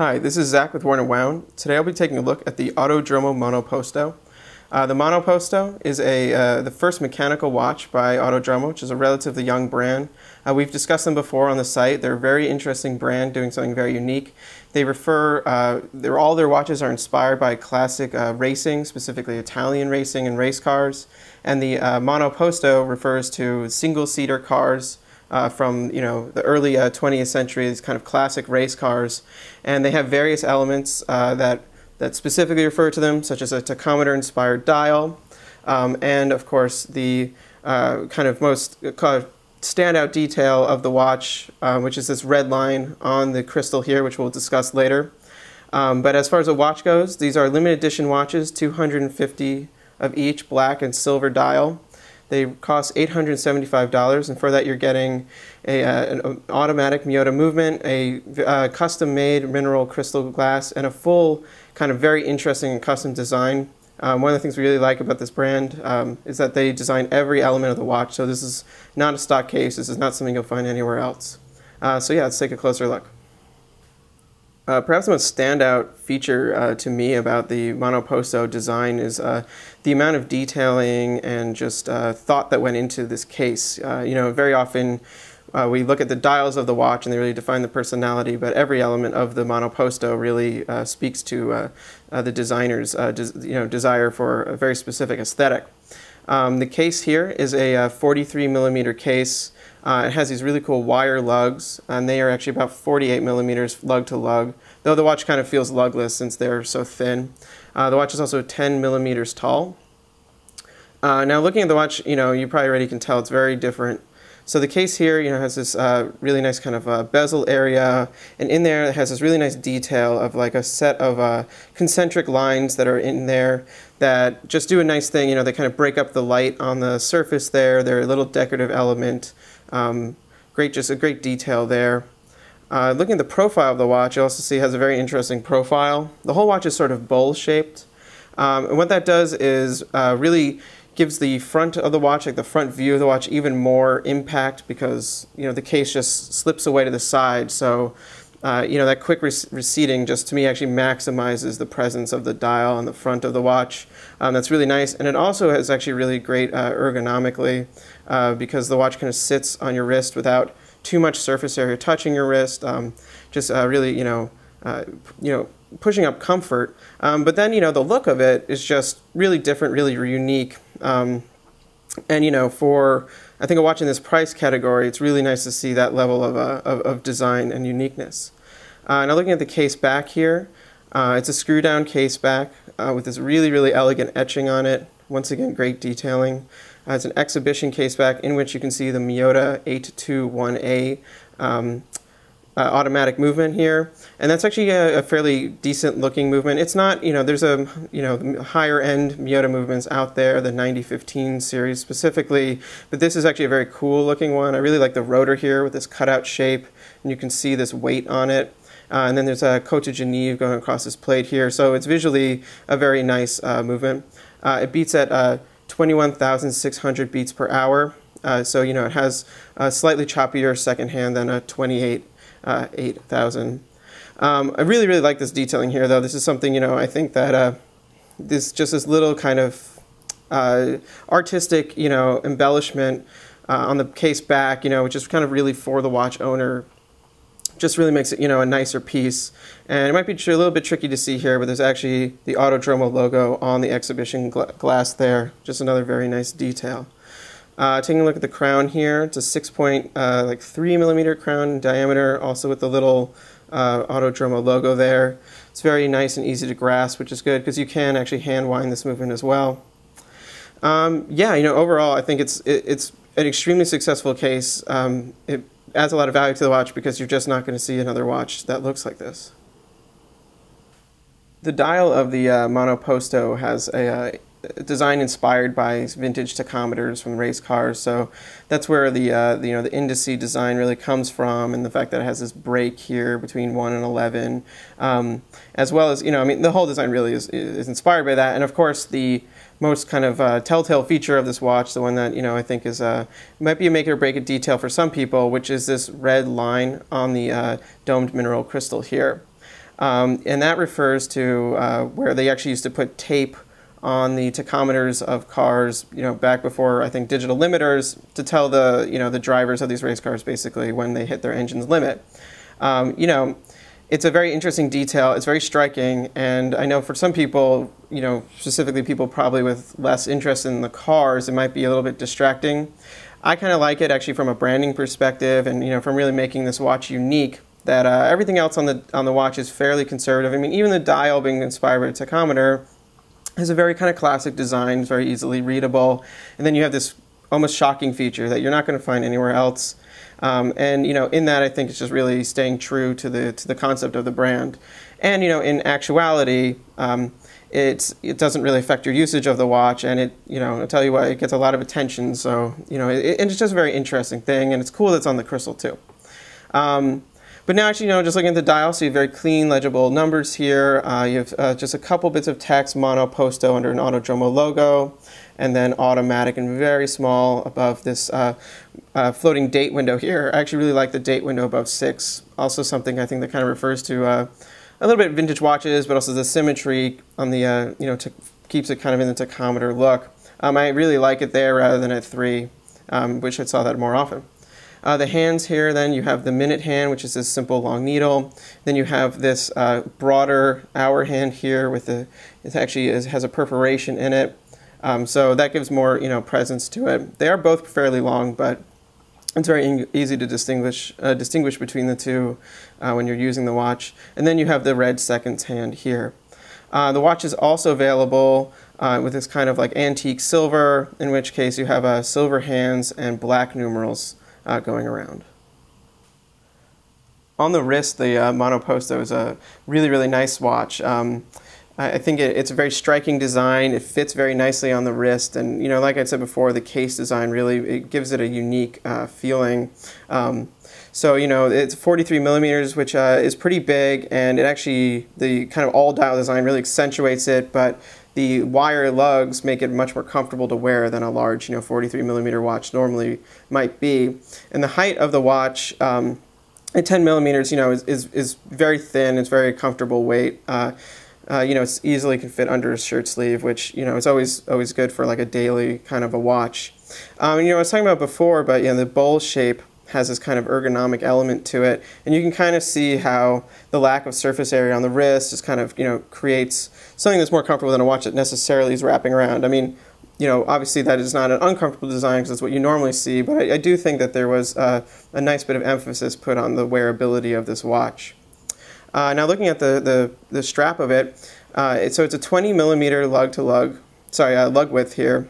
Hi, this is Zach with Worn & Wound. Today I'll be taking a look at the Autodromo Monoposto. The Monoposto is the first mechanical watch by Autodromo, which is a relatively young brand. We've discussed them before on the site. They're a very interesting brand doing something very unique. They all their watches are inspired by classic racing, specifically Italian racing and race cars. And the Monoposto refers to single-seater cars from the early 20th century, these kind of classic race cars. And they have various elements that specifically refer to them, such as a tachometer-inspired dial, and of course the kind of most standout detail of the watch, which is this red line on the crystal here, which we'll discuss later. But as far as the watch goes, these are limited edition watches, 250 of each, black and silver dial. They cost $875, and for that you're getting an automatic Miyota movement, a custom-made mineral crystal glass, and a full kind of very interesting and custom design. One of the things we really like about this brand is that they design every element of the watch, so this is not a stock case, this is not something you'll find anywhere else. So yeah, let's take a closer look. Perhaps the most standout feature to me about the Monoposto design is the amount of detailing and just thought that went into this case. Very often we look at the dials of the watch and they really define the personality, but every element of the Monoposto really speaks to the designer's desire for a very specific aesthetic. The case here is a 43 millimeter case. It has these really cool wire lugs, and they are actually about 48 millimeters lug to lug, though the watch kind of feels lugless since they're so thin. The watch is also 10 millimeters tall. Now looking at the watch, you probably already can tell it's very different. So the case here, has this really nice kind of bezel area, and in there it has this really nice detail of like a set of concentric lines that are in there that just do a nice thing. They kind of break up the light on the surface there. They're a little decorative element. Just a great detail there. Looking at the profile of the watch, you also see it has a very interesting profile. The whole watch is sort of bowl-shaped, and what that does is really gives the front of the watch, like the front view of the watch, even more impact because the case just slips away to the side. So that quick receding just to me actually maximizes the presence of the dial on the front of the watch. That's really nice, and it also is actually really great ergonomically because the watch kind of sits on your wrist without too much surface area touching your wrist. Really pushing up comfort. But then the look of it is just really different, really unique. And for I think a watch in this price category, it's really nice to see that level of design and uniqueness. Now looking at the case back here, it's a screw down case back with this really elegant etching on it. Once again, great detailing. It's an exhibition case back in which you can see the Miyota 821A automatic movement here, and that's actually a fairly decent looking movement. It's not, there's a higher end Miyota movements out there, the 9015 series specifically, but this is actually a very cool looking one. I really like the rotor here with this cutout shape, and you can see this weight on it. And then there's a Côte de Genève going across this plate here, so it's visually a very nice movement. It beats at 21,600 beats per hour, so it has a slightly choppier second hand than a 8,000. I really like this detailing here, though. This is something, I think that this little kind of artistic, embellishment on the case back, which is kind of really for the watch owner, just really makes it, a nicer piece. And it might be a little bit tricky to see here, but there's actually the Autodromo logo on the exhibition glass there. Just another very nice detail. Taking a look at the crown here, it's a 6.3 millimeter crown in diameter, also with the little Autodromo logo there. It's very nice and easy to grasp, which is good because you can actually hand wind this movement as well. Overall, I think it's an extremely successful case. It adds a lot of value to the watch because you're just not going to see another watch that looks like this. The dial of the Monoposto has a design inspired by vintage tachometers from race cars, so that's where the indice design really comes from, and the fact that it has this break here between 1 and 11, as well as the whole design really is inspired by that. And of course the most kind of telltale feature of this watch, the one that I think is might be a make it or break it detail for some people, which is this red line on the domed mineral crystal here. And that refers to where they actually used to put tape on the tachometers of cars, back before, I think, digital limiters, to tell the, the drivers of these race cars basically when they hit their engine's limit. It's a very interesting detail. It's very striking, and I know for some people, specifically people probably with less interest in the cars, it might be a little bit distracting. I kind of like it actually from a branding perspective, and from really making this watch unique. That everything else on the watch is fairly conservative. I mean, even the dial, being inspired by a tachometer, has a very kind of classic design. It's very easily readable, and then you have this almost shocking feature that you're not going to find anywhere else. And in that, I think it's just really staying true to the concept of the brand. And in actuality, it doesn't really affect your usage of the watch, and I'll tell you what, it gets a lot of attention. So it's just a very interesting thing, and it's cool that it's on the crystal too. But now, actually, just looking at the dial, so you have very clean, legible numbers here. You have just a couple bits of text, Monoposto under an Autodromo logo, and then automatic and very small above this floating date window here. I actually really like the date window above 6. Also something I think that kind of refers to a little bit of vintage watches, but also the symmetry on the, keeps it kind of in the tachometer look. I really like it there rather than at 3. Wish I saw that more often. The hands here, then you have the minute hand, which is this simple long needle. Then you have this broader hour hand here with it actually has a perforation in it. So that gives more presence to it. They are both fairly long, but it's very easy to distinguish between the two when you're using the watch. And then you have the red seconds hand here. The watch is also available with this kind of like antique silver, in which case you have silver hands and black numerals going around. On the wrist, the Monoposto is a really, really nice watch. I think it's a very striking design. It fits very nicely on the wrist, and like I said before, the case design really gives it a unique feeling. So it's 43 millimeters, which is pretty big, and it actually, the kind of all dial design really accentuates it, but the wire lugs make it much more comfortable to wear than a large 43 millimeter watch normally might be. And the height of the watch at 10 millimeters is very thin. It's very comfortable weight. It's easily can fit under a shirt sleeve, which is always good for like a daily kind of a watch. I was talking about before, but the bowl shape has this kind of ergonomic element to it, and you can kind of see how the lack of surface area on the wrist just kind of creates something that's more comfortable than a watch that necessarily is wrapping around. I mean, obviously that is not an uncomfortable design because that's what you normally see, but I do think that there was a nice bit of emphasis put on the wearability of this watch. Now looking at the strap of it, so it's a 20 millimeter lug width here.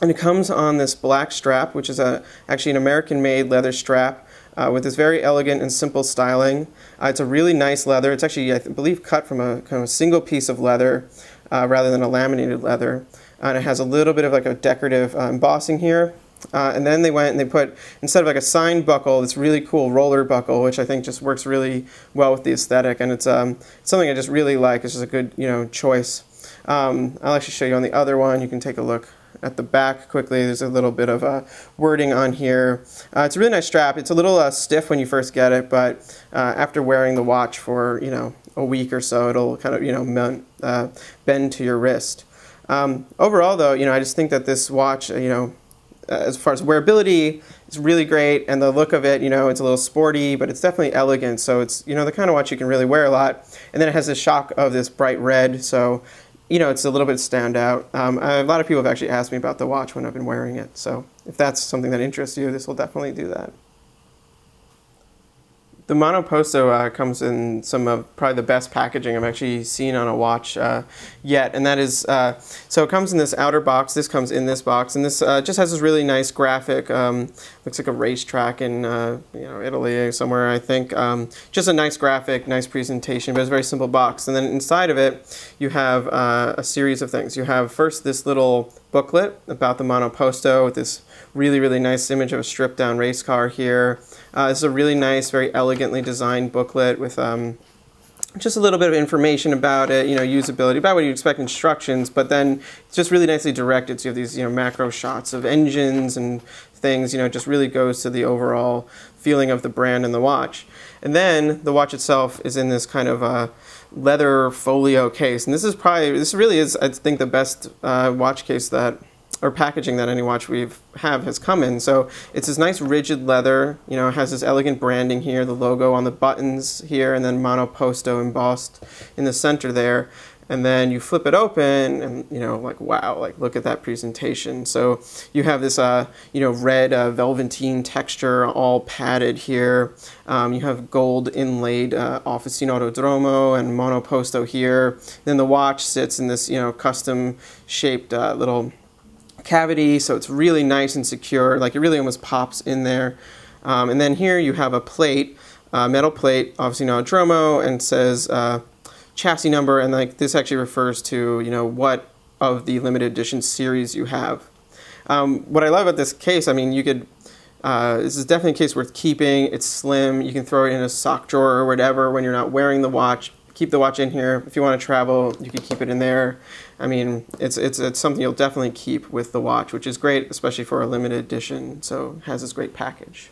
And it comes on this black strap, which is actually an American-made leather strap with this very elegant and simple styling. It's a really nice leather. It's actually, I believe, cut from a kind of single piece of leather rather than a laminated leather. And it has a little bit of like a decorative embossing here. And then they went and they put, instead of like a sign buckle, this really cool roller buckle, which I think just works really well with the aesthetic. And it's something I just really like. It's just a good, choice. I'll actually show you on the other one. You can take a look at the back quickly. There's a little bit of wording on here. It's a really nice strap. It's a little stiff when you first get it, but after wearing the watch for a week or so, it'll kind of bend to your wrist. Overall, though, I just think that this watch, as far as wearability, it's really great, and the look of it, it's a little sporty, but it's definitely elegant. So it's the kind of watch you can really wear a lot. And then it has the shock of this bright red, so it's a little bit standout. A lot of people have actually asked me about the watch when I've been wearing it. So if that's something that interests you, this will definitely do that. The Monoposto comes in some of probably the best packaging I've actually seen on a watch yet, and that is, so it comes in this outer box. This comes in this box, and this just has this really nice graphic. Looks like a racetrack in Italy somewhere, I think. Just a nice graphic, nice presentation, but it's a very simple box. And then inside of it, you have a series of things. You have first this little booklet about the Monoposto with this really, really nice image of a stripped down race car here. This is a really nice, very elegantly designed booklet with just a little bit of information about it, usability, about what you expect, instructions, but then it's just really nicely directed. So you have these, macro shots of engines and things, it just really goes to the overall feeling of the brand and the watch. And then the watch itself is in this kind of leather folio case. And this really is, I think, the best watch case or packaging that any watch have has come in. So it's this nice rigid leather, it has this elegant branding here, the logo on the buttons here, and then Monoposto embossed in the center there. And then you flip it open and, like, wow, like, look at that presentation. So you have this, red velveteen texture, all padded here. You have gold inlaid Officine Autodromo and Monoposto here. Then the watch sits in this, custom shaped little cavity, so it's really nice and secure, like it really almost pops in there. And then here you have a plate, metal plate, obviously Autodromo, and says chassis number, and like this actually refers to what of the limited edition series you have. What I love about this case, I mean, you could this is definitely a case worth keeping. It's slim, you can throw it in a sock drawer or whatever when you're not wearing the watch. Keep the watch in here. If you want to travel, you can keep it in there. I mean, it's something you'll definitely keep with the watch, which is great, especially for a limited edition. So it has this great package.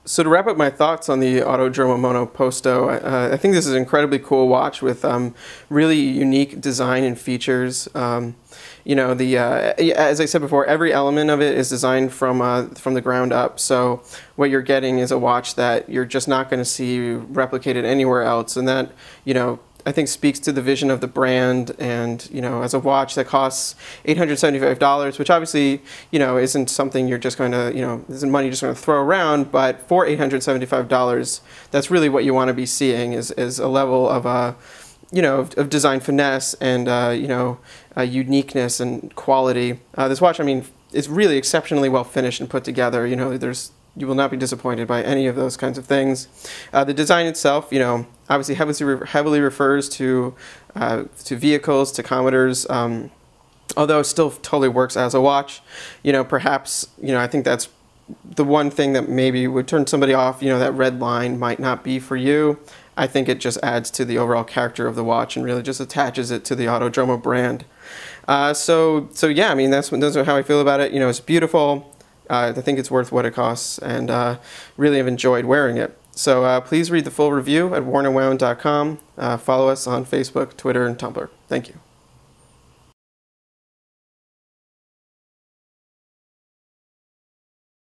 So to wrap up my thoughts on the Autodromo Monoposto, I think this is an incredibly cool watch with really unique design and features. As I said before, every element of it is designed from the ground up. So what you're getting is a watch that you're just not going to see replicated anywhere else, and that I think speaks to the vision of the brand. And as a watch that costs $875, which obviously isn't something you're just going to isn't money you're just going to throw around, but for $875, that's really what you want to be seeing is a level of of design finesse and uniqueness and quality. This watch, I mean, is really exceptionally well finished and put together. You will not be disappointed by any of those kinds of things. The design itself, obviously heavily refers to vehicles, tachometers, although it still totally works as a watch. Perhaps, I think that's the one thing that maybe would turn somebody off. That red line might not be for you. I think it just adds to the overall character of the watch and really just attaches it to the Autodromo brand. So yeah, I mean, that's how I feel about it. It's beautiful. I think it's worth what it costs, and really have enjoyed wearing it. So please read the full review at wornandwound.com. Follow us on Facebook, Twitter, and Tumblr. Thank you.